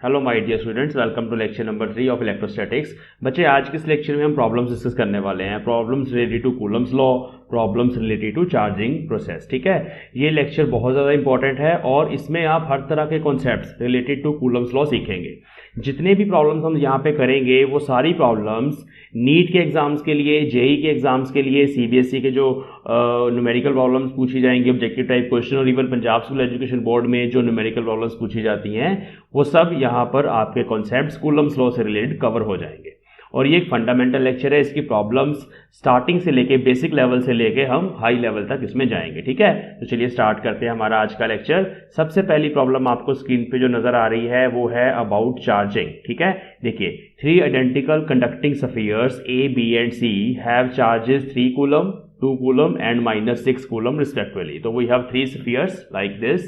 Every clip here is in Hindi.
Hello my dear students, welcome to lecture number 3 of electrostatics. बच्चे, आज के इस लेक्चर में हम प्रॉब्लम्स डिस्कस करने वाले हैं। Problems related to Coulomb's law, problems related to charging process. ठीक है, ये लेक्चर बहुत ज़्यादा इंपॉर्टेंट है और इसमें आप हर तरह के concepts related to Coulomb's law सीखेंगे। जितने भी प्रॉब्लम्स हम यहाँ पे करेंगे वो सारी प्रॉब्लम्स नीट के एग्जाम्स के लिए, जेई के एग्जाम्स के लिए, सीबीएसई के जो न्यूमेरिकल प्रॉब्लम्स पूछी जाएंगी, ऑब्जेक्टिव टाइप क्वेश्चन, और even Punjab school education board में जो न्यूमेरिकल प्रॉब्लम्स पूछी जाती हैं वो सब यहाँ पर आपके कॉन्सेप्ट्स कूलम्स लॉ से रिलेटेड कवर हो जाएंगे। और ये एक फंडामेंटल लेक्चर है। इसकी प्रॉब्लम्स स्टार्टिंग से लेके बेसिक लेवल से लेके हम हाई लेवल तक इसमें जाएंगे। ठीक है, तो चलिए स्टार्ट करते हैं हमारा आज का लेक्चर। सबसे पहली प्रॉब्लम आपको स्क्रीन पे जो नजर आ रही है वो है अबाउट चार्जिंग। ठीक है, देखिए, 3 identical conducting spheres A, B and C have charges 3 coulomb, 2 coulomb and -6 coulomb respectively. So we have 3 spheres like this,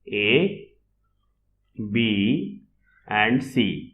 A, B and C.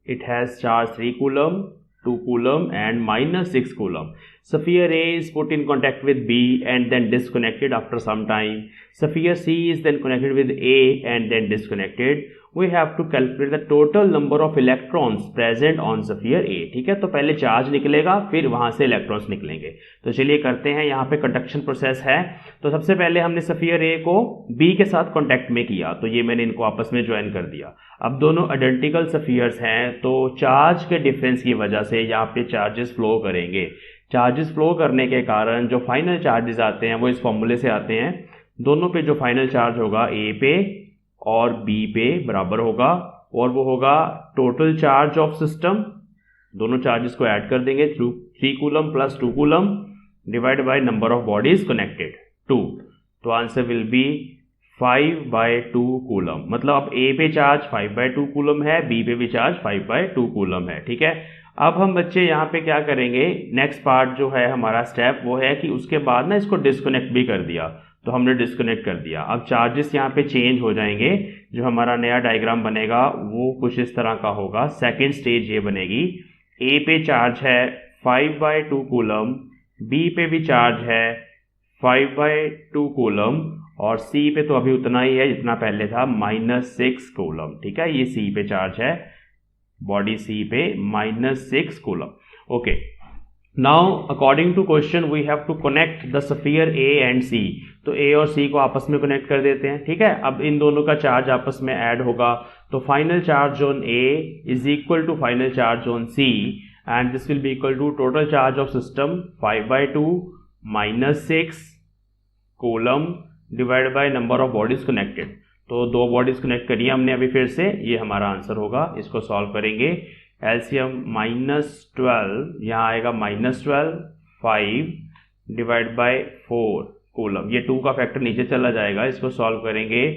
It has charge 3 coulomb, 2 coulomb and -6 coulomb. Sphere A is put in contact with B and then disconnected after some time. Sphere C is then connected with A and then disconnected. We have to calculate the total number of electrons present on sphere A. ठीक है, तो पहले चार्ज निकलेगा, फिर वहां से इलेक्ट्रॉन्स निकलेंगे। तो चलिए करते हैं। यहाँ पे कंडक्शन प्रोसेस है। तो सबसे पहले हमने स्फीयर A को B के साथ कांटेक्ट में किया, तो ये मैंने इनको आपस में ज्वाइन कर दिया। अब दोनों आइडेंटिकल स्फीयर्स हैं, तो चार्ज के डिफरेंस की वजह से यहाँ पे चार्जेस फ्लो करेंगे। चार्जेस फ्लो करने के कारण जो फाइनल चार्जेस आते हैं वो इस फॉर्मूले से आते हैं। दोनों पे जो फाइनल चार्ज होगा ए पे और बी पे बराबर होगा, और वो होगा टोटल चार्ज ऑफ सिस्टम। दोनों चार्जेस को ऐड कर देंगे, 3 coulomb plus 2 coulomb divide by number of bodies connected 2। तो आंसर विल बी 5/2 कूलम। मतलब अब ए पे चार्ज 5/2 कूलम है, बी पे भी चार्ज 5/2 कूलम है। ठीक है, अब हम बच्चे यहाँ पे क्या करेंगे, नेक्स्ट पार्ट जो है हमारा स्टेप वो है कि उसके बाद ना इसको डिस्कनेक्ट भी कर दिया, तो हमने डिस्कनेक्ट कर दिया। अब चार्जेस यहाँ पे चेंज हो जाएंगे। जो हमारा नया डायग्राम बनेगा वो कुछ इस तरह का होगा। सेकेंड स्टेज ये बनेगी, ए पे चार्ज है 5/2 कूलम, बी पे भी चार्ज है 5/2 कूलम, और सी पे तो अभी उतना ही है जितना पहले था, -6 कूलम। ठीक है, ये सी पे चार्ज है, बॉडी सी पे -6 coulomb. Okay, now according to question we have to connect the sphere A and C. तो ए और सी को आपस में कनेक्ट कर देते हैं। ठीक है, अब इन दोनों का चार्ज आपस में ऐड होगा, तो final charge on A is equal to final charge on C, and this will be equal to total charge of system 5/2 -6 coulomb divide by number of bodies connected. तो 2 बॉडीज कनेक्ट करिए हमने अभी फिर से, ये हमारा आंसर होगा। इसको सॉल्व करेंगे, एलसीएम -12 यहाँ आएगा, -12 5 डिवाइड बाय 4 कूलम। ये 2 का फैक्टर नीचे चला जाएगा, इसको सॉल्व करेंगे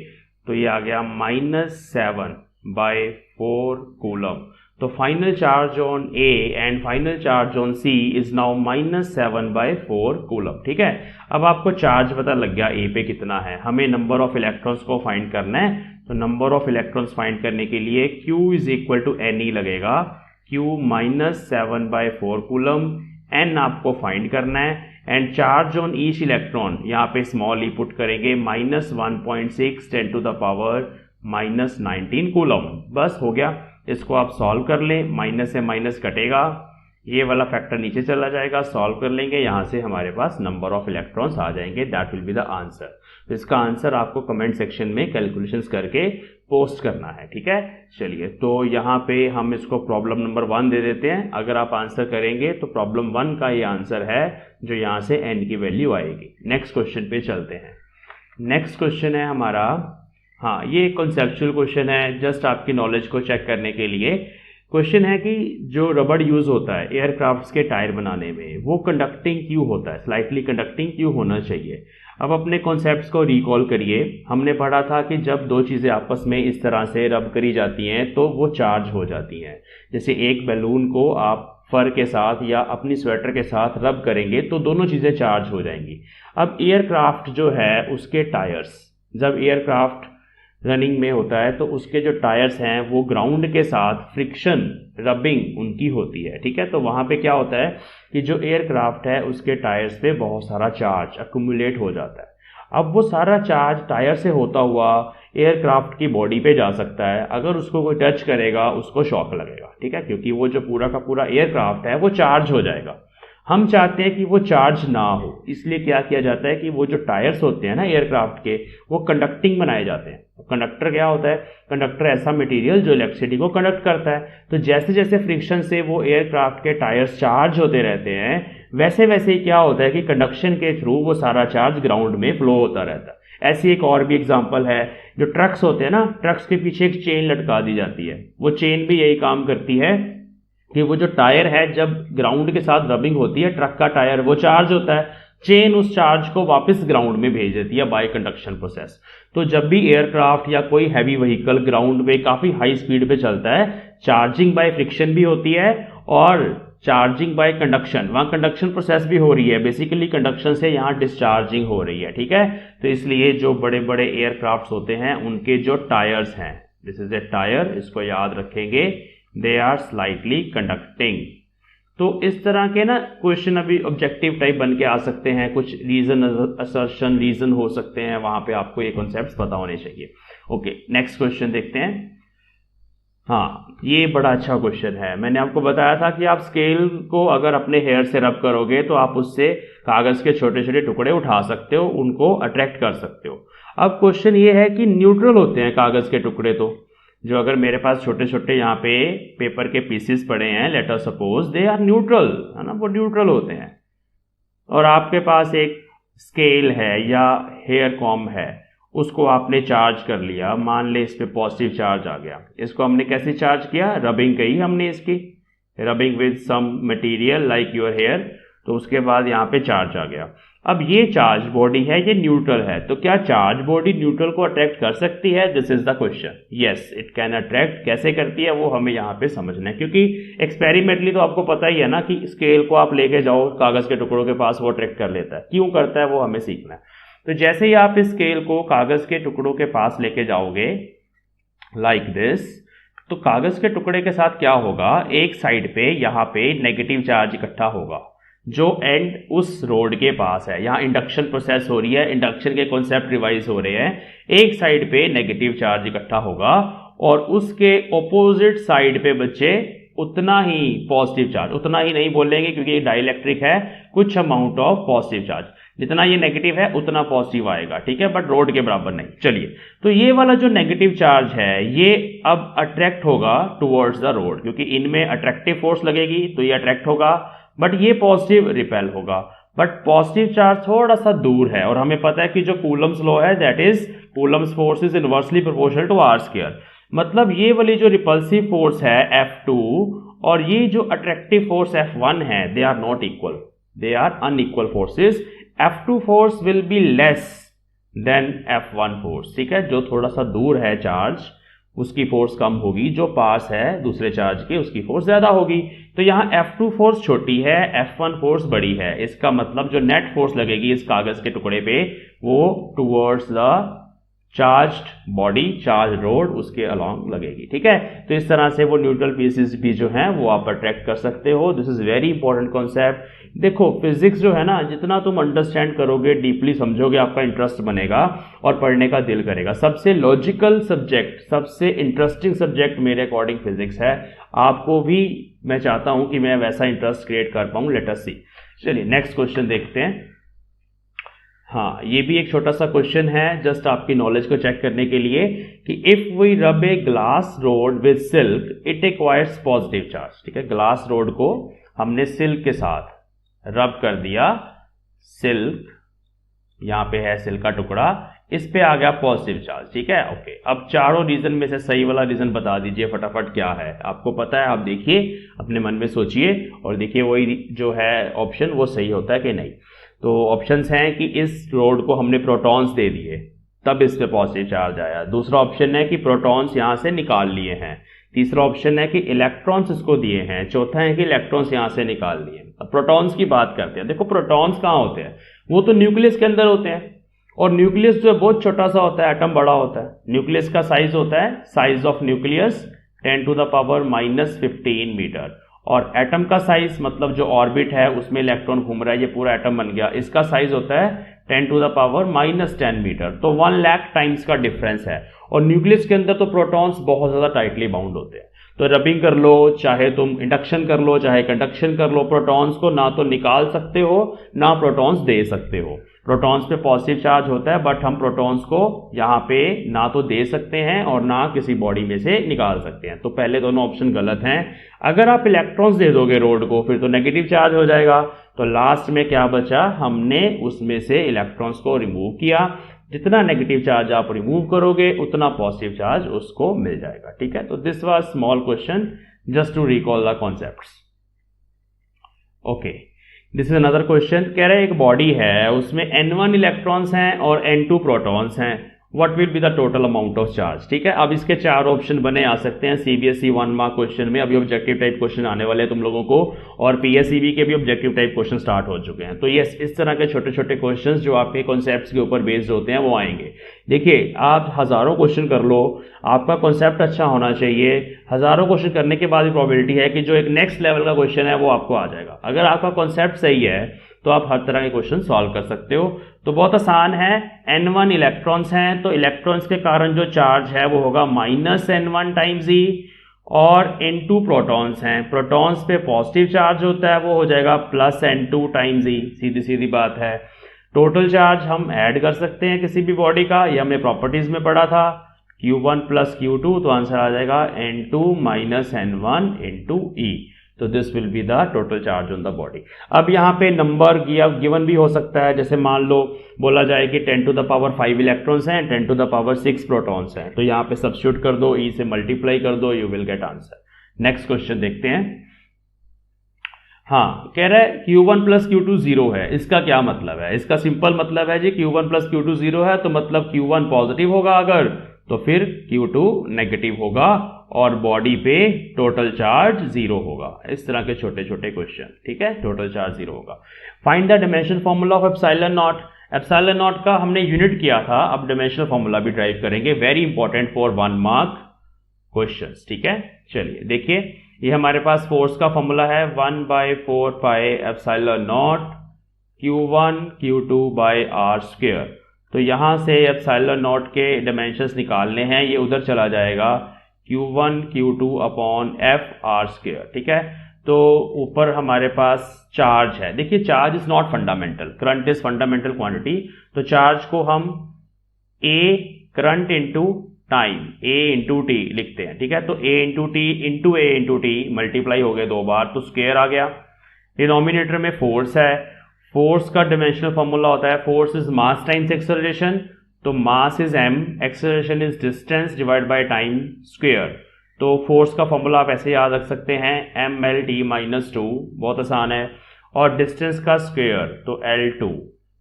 तो ये आ गया -7/4 कूलम। तो final charge on A and final charge on C is now -7/4 coulomb. ठीक है, अब आपको चार्ज पता लग गया ए पे कितना है, हमें नंबर ऑफ इलेक्ट्रॉन्स को फाइंड करना है। तो नंबर ऑफ इलेक्ट्रॉन्स फाइंड करने के लिए Q is equal to NE लगेगा, Q -7/4 कूलम, N आपको फाइंड करना है, and charge on each electron यहाँ पे स्मॉल ई पुट करेंगे, -1.6 10 टू द पावर -19 कूलम। बस हो गया, इसको आप सॉल्व कर लें, माइनस से माइनस कटेगा, ये वाला फैक्टर नीचे चला जाएगा, सॉल्व कर लेंगे, यहाँ से हमारे पास नंबर ऑफ इलेक्ट्रॉन्स आ जाएंगे। That will be the answer. तो इसका आंसर आपको कमेंट सेक्शन में कैलकुलेशंस करके पोस्ट करना है। ठीक है, चलिए, तो यहाँ पे हम इसको प्रॉब्लम नंबर 1 दे देते हैं। अगर आप आंसर करेंगे तो प्रॉब्लम 1 का ये आंसर है जो यहाँ से n की वैल्यू आएगी। नेक्स्ट क्वेश्चन पे चलते हैं। नेक्स्ट क्वेश्चन है हमारा, हाँ, ये कॉन्सेप्चुअल क्वेश्चन है, जस्ट आपकी नॉलेज को चेक करने के लिए। क्वेश्चन है कि जो रबड़ यूज होता है एयरक्राफ्ट्स के टायर बनाने में, वो कंडक्टिंग क्यों होता है, स्लाइटली कंडक्टिंग क्यों होना चाहिए। अब अपने कॉन्सेप्ट्स को रिकॉल करिए। हमने पढ़ा था कि जब 2 चीज़ें आपस में इस तरह से रब करी जाती हैं तो वो चार्ज हो जाती हैं। जैसे एक बैलून को आप फर के साथ या अपनी स्वेटर के साथ रब करेंगे तो दोनों चीज़ें चार्ज हो जाएंगी। अब एयरक्राफ्ट जो है उसके टायर्स, जब एयरक्राफ्ट रनिंग में होता है तो उसके जो टायर्स हैं वो ग्राउंड के साथ फ्रिक्शन, रबिंग उनकी होती है। ठीक है, तो वहाँ पे क्या होता है कि जो एयरक्राफ्ट है उसके टायर्स पे बहुत सारा चार्ज अक्यूमुलेट हो जाता है। अब वो सारा चार्ज टायर से होता हुआ एयरक्राफ्ट की बॉडी पे जा सकता है, अगर उसको कोई टच करेगा उसको शॉक लगेगा, ठीक है, क्योंकि वो जो पूरा का पूरा एयरक्राफ्ट है वो चार्ज हो जाएगा। हम चाहते हैं कि वो चार्ज ना हो, इसलिए क्या किया जाता है कि वो जो टायर्स होते हैं ना एयरक्राफ्ट के, वो कंडक्टिंग बनाए जाते हैं। कंडक्टर क्या होता है? कंडक्टर ऐसा मटेरियल जो इलेक्ट्रिसिटी को कंडक्ट करता है। तो जैसे जैसे फ्रिक्शन से वो एयरक्राफ्ट के टायर्स चार्ज होते रहते हैं, वैसे वैसे ही क्या होता है कि कंडक्शन के थ्रू वो सारा चार्ज ग्राउंड में फ्लो होता रहता है। ऐसी एक और भी एग्जांपल है, जो ट्रक्स होते हैं ना, ट्रक्स के पीछे एक चेन लटका दी जाती है, वो चेन भी यही काम करती है कि वो जो टायर है जब ग्राउंड के साथ रबिंग होती है, ट्रक का टायर वो चार्ज होता है, चेन उस चार्ज को वापस ग्राउंड में भेज देती है बाय कंडक्शन प्रोसेस। तो जब भी एयरक्राफ्ट या कोई हैवी व्हीकल ग्राउंड में काफी हाई स्पीड पे चलता है, चार्जिंग बाय फ्रिक्शन भी होती है और चार्जिंग बाय कंडक्शन, वहां कंडक्शन प्रोसेस भी हो रही है, बेसिकली कंडक्शन से यहाँ डिस्चार्जिंग हो रही है, ठीक है। तो इसलिए जो बड़े बड़े एयरक्राफ्ट होते हैं उनके जो टायर्स हैं, दिस इज ए टायर, इसको याद रखेंगे, दे आर स्लाइटली कंडक्टिंग। तो इस तरह के ना क्वेश्चन अभी ऑब्जेक्टिव टाइप बन के आ सकते हैं, कुछ रीजन असर्शन रीजन हो सकते हैं, वहां पे आपको ये कॉन्सेप्ट्स पता होने चाहिए। ओके, नेक्स्ट क्वेश्चन देखते हैं। हाँ, ये बड़ा अच्छा क्वेश्चन है। मैंने आपको बताया था कि आप स्केल को अगर अपने हेयर से रब करोगे तो आप उससे कागज के छोटे छोटे टुकड़े उठा सकते हो, उनको अट्रैक्ट कर सकते हो। अब क्वेश्चन ये है कि न्यूट्रल होते हैं कागज के टुकड़े, तो जो अगर मेरे पास छोटे छोटे यहाँ पे पेपर के पीसेस पड़े हैं, let us suppose they are neutral, है ना, वो न्यूट्रल होते हैं। और आपके पास एक स्केल है या हेयर कॉम्ब है, उसको आपने चार्ज कर लिया, मान ले इस पे पॉजिटिव चार्ज आ गया। इसको हमने कैसे चार्ज किया? रबिंग कही हमने इसकी, rubbing with some material like your hair, तो उसके बाद यहाँ पे चार्ज आ गया। अब ये चार्ज बॉडी है, ये न्यूट्रल है, तो क्या चार्ज बॉडी न्यूट्रल को अट्रैक्ट कर सकती है? This is the question. Yes, it can attract. कैसे करती है वो हमें यहाँ पे समझना है, क्योंकि एक्सपेरिमेंटली तो आपको पता ही है ना कि स्केल को आप लेके जाओ कागज के टुकड़ों के पास, वो अट्रैक्ट कर लेता है। क्यों करता है वो हमें सीखना है। तो जैसे ही आप इस स्केल को कागज के टुकड़ों के पास लेके जाओगे लाइक दिस, तो कागज के टुकड़े के साथ क्या होगा, एक साइड पे यहाँ पे नेगेटिव चार्ज इकट्ठा होगा, जो एंड उस रोड के पास है। यहाँ इंडक्शन प्रोसेस हो रही है, इंडक्शन के कॉन्सेप्ट रिवाइज हो रहे हैं। एक साइड पे नेगेटिव चार्ज इकट्ठा होगा और उसके ऑपोजिट साइड पे बच्चे उतना ही पॉजिटिव चार्ज, उतना ही नहीं बोलेंगे क्योंकि ये डाइलेक्ट्रिक है, कुछ अमाउंट ऑफ पॉजिटिव चार्ज, जितना ये नेगेटिव है उतना पॉजिटिव आएगा, ठीक है, बट रोड के बराबर नहीं। चलिए, तो ये वाला जो नेगेटिव चार्ज है ये अब अट्रैक्ट होगा टुवर्ड्स द रोड, क्योंकि इनमें अट्रैक्टिव फोर्स लगेगी तो ये अट्रैक्ट होगा, बट ये पॉजिटिव रिपेल होगा। बट पॉजिटिव चार्ज थोड़ा सा दूर है और हमें पता है कि जो कूलम्स लॉ है that is Coulomb's force is inversely proportional to R square. मतलब ये वाली जो रिपल्सिव फोर्स है F2 और ये जो अट्रैक्टिव फोर्स F1 है, they are not equal, they are unequal forces. F2 force will be less than F1 force, ठीक है। जो थोड़ा सा दूर है चार्ज उसकी फोर्स कम होगी, जो पास है दूसरे चार्ज के उसकी फोर्स ज्यादा होगी। तो यहाँ F2 फोर्स छोटी है, F1 फोर्स बड़ी है। इसका मतलब जो नेट फोर्स लगेगी इस कागज के टुकड़े पे वो towards the charged body, charge road, उसके अलॉन्ग लगेगी, ठीक है। तो इस तरह से वो न्यूट्रल पीसेस भी जो हैं वो आप अट्रैक्ट कर सकते हो। This is very important concept. देखो, फिजिक्स जो है ना, जितना तुम अंडरस्टैंड करोगे, डीपली समझोगे, आपका इंटरेस्ट बनेगा और पढ़ने का दिल करेगा। सबसे लॉजिकल सब्जेक्ट, सबसे इंटरेस्टिंग सब्जेक्ट मेरे अकॉर्डिंग फिजिक्स है। आपको भी मैं चाहता हूं कि मैं वैसा इंटरेस्ट क्रिएट कर पाऊं। लेट अस सी। चलिए नेक्स्ट क्वेश्चन देखते हैं। हाँ, ये भी एक छोटा सा क्वेश्चन है जस्ट आपकी नॉलेज को चेक करने के लिए कि इफ वी रब a glass rod with silk it acquires positive charge, ठीक है। ग्लास रोड को हमने सिल्क के साथ रब कर दिया, सिल्क यहाँ पे है सिल्क का टुकड़ा, इस पे आ गया पॉजिटिव चार्ज, ठीक है। ओके, अब चारों रीजन में से सही वाला रीजन बता दीजिए फटाफट, क्या है आपको पता है? आप देखिए, अपने मन में सोचिए और देखिए वही जो है ऑप्शन वो सही होता है कि नहीं। तो ऑप्शंस हैं कि इस रोड को हमने प्रोटॉन्स दे दिए तब इस पे पॉजिटिव चार्ज आया। दूसरा ऑप्शन है कि प्रोटॉन्स यहाँ से निकाल लिए हैं। तीसरा ऑप्शन है कि इलेक्ट्रॉन्स इसको दिए हैं। चौथा है कि इलेक्ट्रॉन्स यहाँ से निकाल लिए। अब प्रोटॉन्स की बात करते हैं। देखो, प्रोटॉन्स कहाँ होते हैं? वो तो न्यूक्लियस के अंदर होते हैं और न्यूक्लियस जो है बहुत छोटा सा होता है, एटम बड़ा होता है। न्यूक्लियस का साइज होता है, साइज ऑफ न्यूक्लियस 10⁻⁻15 मीटर, और एटम का साइज मतलब जो ऑर्बिट है उसमें इलेक्ट्रॉन घूम रहा है, ये पूरा एटम बन गया, इसका साइज होता है 10⁻⁻10 मीटर, तो 1 लाख टाइम्स का डिफरेंस है। और न्यूक्लियस के अंदर तो प्रोटॉन्स बहुत ज्यादा टाइटली बाउंड होते हैं, तो रबिंग कर लो, चाहे तुम इंडक्शन कर लो, चाहे कंडक्शन कर लो, प्रोटॉन्स को ना तो निकाल सकते हो ना प्रोटॉन्स दे सकते हो। प्रोटॉन्स पे पॉजिटिव चार्ज होता है, बट हम प्रोटॉन्स को यहाँ पे ना तो दे सकते हैं और ना किसी बॉडी में से निकाल सकते हैं, तो पहले दोनों ऑप्शन गलत हैं। अगर आप इलेक्ट्रॉन्स दे दोगे रोड को, फिर तो नेगेटिव चार्ज हो जाएगा। तो लास्ट में क्या बचा, हमने उसमें से इलेक्ट्रॉन्स को रिमूव किया। जितना नेगेटिव चार्ज आप रिमूव करोगे उतना पॉजिटिव चार्ज उसको मिल जाएगा। ठीक है, तो this was small question just to recall the concepts. Okay, this is another question. कह रहे हैं एक बॉडी है, उसमें N1 इलेक्ट्रॉन्स हैं और N2 प्रोटॉन्स हैं, what will be the total amount of charge. ठीक है, अब इसके 4 ऑप्शन बने आ सकते हैं सीबीएसई 1 मार्क क्वेश्चन में। अभी ऑब्जेक्टिव टाइप क्वेश्चन आने वाले हैं तुम लोगों को, और पीएसईबी के भी ऑब्जेक्टिव टाइप क्वेश्चन स्टार्ट हो चुके हैं। तो ये इस तरह के छोटे छोटे क्वेश्चंस जो आपके कॉन्सेप्ट्स के ऊपर बेस्ड होते हैं वो आएंगे। देखिए, आप हजारों क्वेश्चन कर लो, आपका कॉन्सेप्ट अच्छा होना चाहिए। हजारों क्वेश्चन करने के बाद भी प्रोबेबिलिटी है कि जो एक नेक्स्ट लेवल का क्वेश्चन है वो आपको आ जाएगा। अगर आपका कॉन्सेप्ट सही है तो आप हर तरह के क्वेश्चन सॉल्व कर सकते हो। तो बहुत आसान है। N1 इलेक्ट्रॉन्स हैं, तो इलेक्ट्रॉन्स के कारण जो चार्ज है वो होगा -N1 टाइम्स E, और N2 प्रोटॉन्स हैं, प्रोटॉन्स पे पॉजिटिव चार्ज होता है, वो हो जाएगा +N2 टाइम्स E। सीधी सीधी बात है। टोटल चार्ज हम ऐड कर सकते हैं किसी भी बॉडी का, ये हमने प्रॉपर्टीज में पढ़ा था, Q1 + Q2, तो आंसर आ जाएगा N2 - N1 × E। तो this will be the total charge on the body. अब यहाँ पे नंबर गिवन भी हो सकता है, जैसे मान लो बोला जाए कि 10⁵ इलेक्ट्रॉन्स हैं, 10⁶ प्रोटॉन्स हैं, तो यहाँ पे सब्स्टिट्यूट कर दो, E से मल्टीप्लाई कर दो, you will get answer. Next question देखते हैं। हाँ, कह रहा है Q1 + Q2 0 है, इसका क्या मतलब है। इसका सिंपल मतलब है जी, Q1 + Q2 0 है, तो मतलब Q1 पॉजिटिव होगा अगर, तो फिर Q2 नेगेटिव होगा और बॉडी पे टोटल चार्ज 0 होगा। इस तरह के छोटे छोटे क्वेश्चन, ठीक है, टोटल चार्ज 0 होगा। Find the dimension formula of epsilon not. Epsilon not का हमने यूनिट किया था, अब डायमेंशनल फॉर्मूला भी ड्राइव करेंगे, very important for 1 mark questions. ठीक है, चलिए देखिए, ये हमारे पास फोर्स का फॉर्मूला है 1/4 pi epsilon not Q1 Q2/r²। तो यहां से एप्सिलॉन नॉट के डायमेंशंस निकालने हैं, ये उधर चला जाएगा Q1 Q2/f r²। ठीक है, तो ऊपर हमारे पास चार्ज है। देखिए, charge is not fundamental, current is fundamental quantity. तो चार्ज को हम A current into time, A × T लिखते हैं। ठीक है, तो A × T × A × T multiply हो गए 2 बार, तो स्क्वायर आ गया। डिनोमिनेटर में फोर्स है, फोर्स का डायमेंशनल फॉर्मूला होता है force is mass times acceleration, तो mass is m, acceleration is distance divide by time square. तो फोर्स का फॉर्मूला आप ऐसे याद रख सकते हैं, mLT - 2, बहुत आसान है, और डिस्टेंस का स्क्वायर तो L2।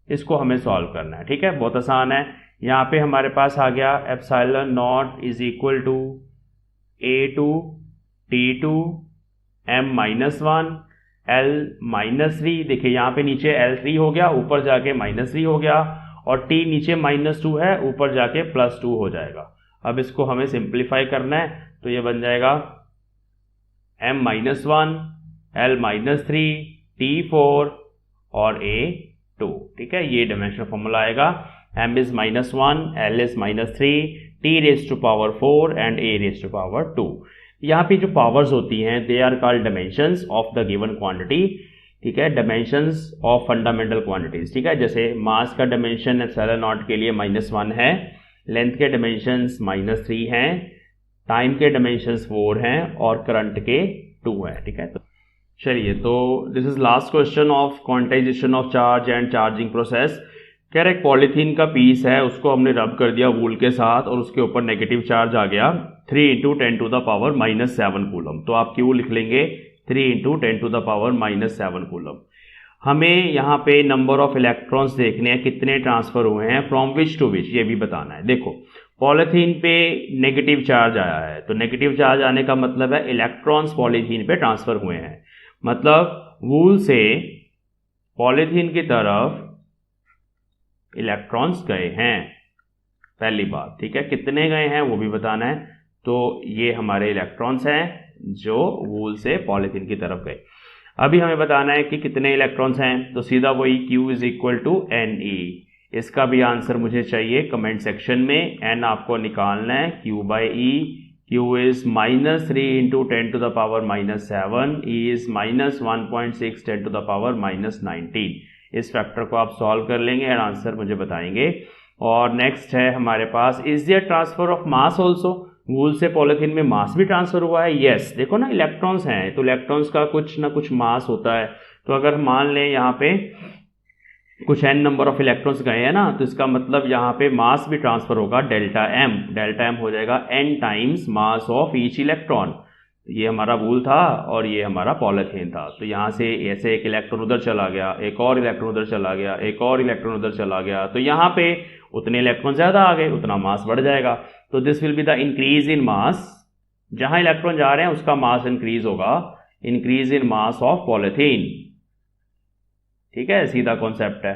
इसको हमें सॉल्व करना है। ठीक है, बहुत आसान है। यहाँ पे हमारे पास आ गया epsilon naught is equal to A2 T2 m-1 L-3। देखिए यहाँ पे नीचे L3 हो गया, ऊपर जाके -3 हो गया, और T नीचे -2 है, ऊपर जाके +2 हो जाएगा। अब इसको हमें सिंप्लीफाई करना है, तो ये बन जाएगा m-1 L-3 T4 और A2। ठीक है, ये डायमेंशनल फॉर्मूला आएगा। m is -1, L is -3, T⁴ and A⁴ 2। यहाँ पे जो पावर्स होती हैं they are called dimensions of the given quantity. ठीक है, डायमेंशंस ऑफ फंडामेंटल क्वांटिटीज। ठीक है, जैसे मास का डायमेंशन एप्सिलॉन नॉट के लिए -1 है, लेंथ के डायमेंशंस -3 हैं, टाइम के डायमेंशंस 4 हैं, और करंट के 2 हैं। ठीक है, तो चलिए, तो this is last question of quantization of charge and charging process. कह रहे पॉलीथीन का पीस है, उसको हमने रब कर दिया वूल के साथ, और उसके ऊपर नेगेटिव चार्ज आ गया 3 × 10⁻⁻7 कूलम। तो आप क्यों लिख लेंगे 3 × 10⁻⁻7 कूलम। हमें यहाँ पे नंबर ऑफ इलेक्ट्रॉन्स देखने हैं, कितने ट्रांसफर हुए हैं, फ्रॉम विच टू विच, ये भी बताना है। देखो, पॉलीथीन पे नेगेटिव चार्ज आया है, तो नेगेटिव चार्ज आने का मतलब है इलेक्ट्रॉन्स पॉलीथीन पे ट्रांसफर हुए हैं, मतलब वूल से पॉलीथीन की तरफ इलेक्ट्रॉन्स गए हैं, पहली बात। ठीक है, कितने गए हैं वो भी बताना है। तो ये हमारे इलेक्ट्रॉन्स हैं जो वूल से पॉलीथीन की तरफ गए। अभी हमें बताना है कि कितने इलेक्ट्रॉन्स हैं, तो सीधा वही Q = NE। इसका भी आंसर मुझे चाहिए कमेंट सेक्शन में। n आपको निकालना है Q/E, Q is -3 into 10 to the power -7, E is -1.6 10 to the power -19। इस फैक्टर को आप सॉल्व कर लेंगे और आंसर मुझे बताएंगे। और नेक्स्ट है हमारे पास, is there transfer of mass also, wool से पॉलिथीन में मास भी ट्रांसफर हुआ है। यस, देखो ना इलेक्ट्रॉन्स हैं तो इलेक्ट्रॉन्स का कुछ ना कुछ मास होता है। तो अगर मान लें यहाँ पे कुछ n नंबर ऑफ इलेक्ट्रॉन्स गए हैं ना, तो इसका मतलब यहाँ पे मास भी ट्रांसफर होगा डेल्टा m हो जाएगा n times mass of each electron. ये हमारा वूल था और ये हमारा पॉलिथीन था। तो यहाँ से ऐसे एक इलेक्ट्रॉन उधर चला गया, एक और इलेक्ट्रॉन उधर चला गया, एक और इलेक्ट्रॉन उधर चला गया, तो यहाँ पे उतने इलेक्ट्रॉन ज़्यादा आ गए, उतना मास बढ़ जाएगा। तो this will be the increase in mass, जहाँ इलेक्ट्रॉन जा रहे हैं उसका मास इंक्रीज होगा, increase in mass of polythene. ठीक है, सीधा कॉन्सेप्ट है।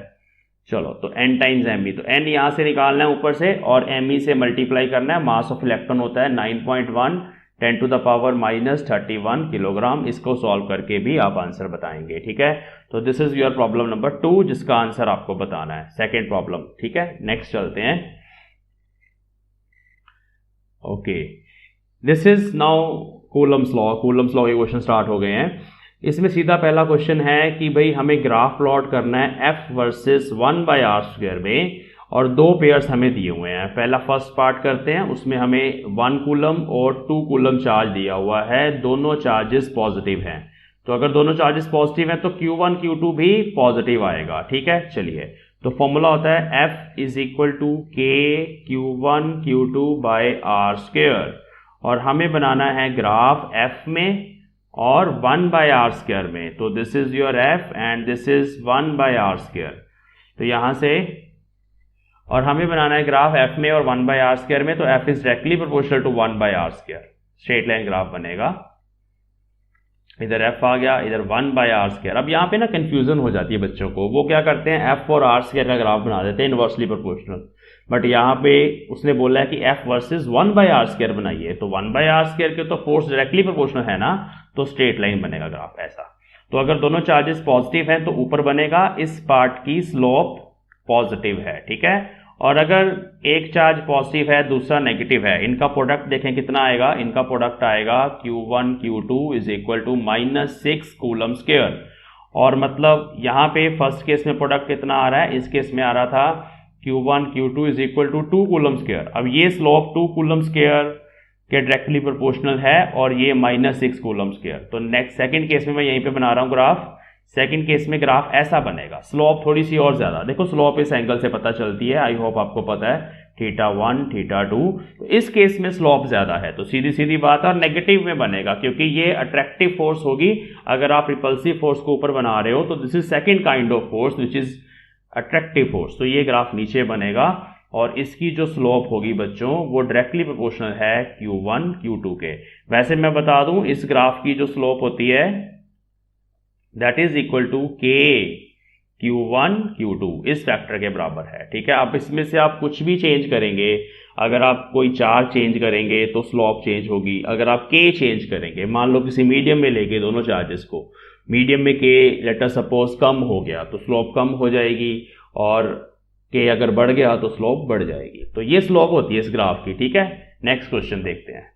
चलो, तो n टाइम्स एम, तो n यहाँ से निकालना है ऊपर से और me से मल्टीप्लाई करना है। मास ऑफ इलेक्ट्रॉन होता है 9.1 10 टू द पावर -31 किलोग्राम। इसको सॉल्व करके भी आप आंसर बताएंगे। ठीक है, तो this is your problem number 2 जिसका आंसर आपको बताना है, सेकेंड प्रॉब्लम। ठीक है, नेक्स्ट चलते हैं। Okay, this is now Coulomb's law. Coulomb's law के क्वेश्चन स्टार्ट हो गए हैं। इसमें सीधा पहला क्वेश्चन है कि भाई हमें ग्राफ प्लॉट करना है F वर्सेस 1/r² में, और दो पेयर्स हमें दिए हुए हैं। पहला फर्स्ट पार्ट करते हैं, उसमें हमें 1 कूलम और 2 कूलम चार्ज दिया हुआ है। दोनों चार्जेस पॉजिटिव हैं, तो अगर दोनों चार्जेस पॉजिटिव हैं तो Q1 Q2 भी पॉजिटिव आएगा। ठीक है, चलिए, तो फॉर्मूला होता है F is equal to K Q1 Q2/r², और हमें बनाना है ग्राफ F में और 1/r² में। तो this is your F and this is 1/r²। तो यहां से, और हमें बनाना है ग्राफ F में और 1/r² में, तो F is directly proportional to 1/r²। Straight line graph बनेगा, इधर F आ गया, इधर 1/r²। अब यहाँ पे ना कंफ्यूजन हो जाती है बच्चों को, वो क्या करते हैं F और r² का ग्राफ बना देते हैं इनवर्सली प्रोपोर्शनल, बट यहाँ पे उसने बोला है कि F वर्सेस 1/r² बनाइए, तो 1/r² के तो फोर्स डायरेक्टली प्रोपोर्शनल है ना, तो स्ट्रेट लाइन बनेगा ग्राफ ऐसा। तो अगर दोनों चार्जेस पॉजिटिव हैं तो ऊपर बनेगा, इस पार्ट की स्लोप पॉजिटिव है। ठीक है, और अगर एक चार्ज पॉजिटिव है दूसरा नेगेटिव है, इनका प्रोडक्ट देखें कितना आएगा। इनका प्रोडक्ट आएगा Q1 Q2 is equal to -6 coulomb square. और मतलब यहाँ पे फर्स्ट केस में प्रोडक्ट कितना आ रहा है, इस केस में आ रहा था Q1 Q2 is equal to 2 coulomb square. अब ये स्लोप 2 कूलम स्क्वायर के डायरेक्टली प्रोपोर्शनल है और ये -6 कूलम स्क्वायर। तो नेक्स्ट सेकंड केस में मैं यहीं पे बना रहा हूँ ग्राफ। सेकंड केस में ग्राफ ऐसा बनेगा, स्लोप थोड़ी सी और ज्यादा। देखो स्लोप इस एंगल से पता चलती है, आई होप आपको पता है, θ1 θ2। तो इस केस में स्लोप ज्यादा है, तो सीधी सीधी बात है, और नेगेटिव में बनेगा क्योंकि ये अट्रैक्टिव फोर्स होगी। अगर आप रिपल्सिव फोर्स को ऊपर बना रहे हो तो this is second kind of force which is attractive force. तो ये ग्राफ नीचे बनेगा और इसकी जो स्लोप होगी बच्चों वो डायरेक्टली प्रोपोर्शनल है Q1 Q2 के। वैसे मैं बता दूं इस ग्राफ की जो स्लोप होती है that is equal to K Q1 Q2, इस फैक्टर के बराबर है। ठीक है, अब इसमें से आप कुछ भी चेंज करेंगे, अगर आप कोई चार्ज चेंज करेंगे तो स्लोप चेंज होगी। अगर आप K चेंज करेंगे, मान लो किसी मीडियम में लेके दोनों चार्जेस को, मीडियम में K लेट अस सपोज कम हो गया तो स्लोप कम हो जाएगी, और K अगर बढ़ गया तो स्लोप बढ़ जाएगी। तो ये स्लोप होती है इस ग्राफ की। ठीक है, नेक्स्ट क्वेश्चन देखते हैं।